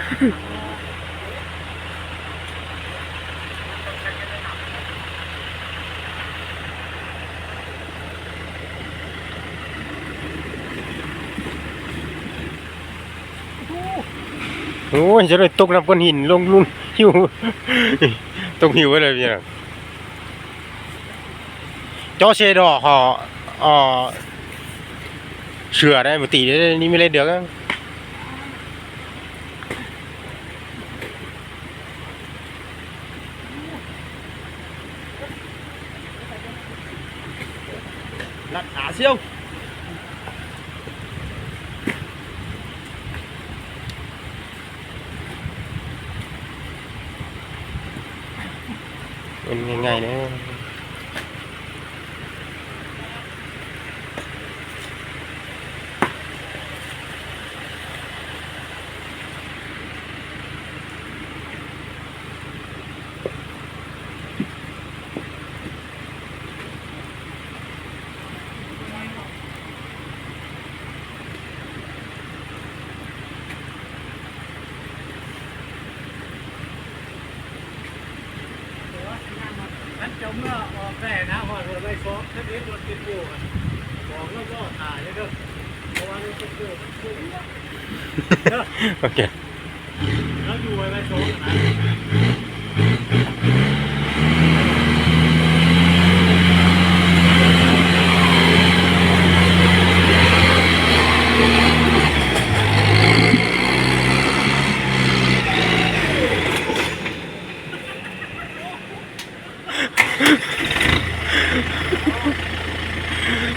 โอ้ยจะได้ตกน้ำก้อนหินลงลุ่นหิวตกหิวอะไรพี่น้องจอเชดอห่อเสือได้มาตีได้นี่ไม่เล่นเดือกรักขาเชี่ยวเป็นง่ายๆนะนั้นเจ้าเมื่อออกได้นะพอเราไปซ้อมถ้าเด็กรถติดอยู่บอกแล้วก็ถ่ายเด้อเพราะว่าเราติดอยู่โอเคแล้วอยู่ไปซ้อมนะ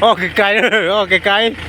ออกไกลๆออกไกลๆ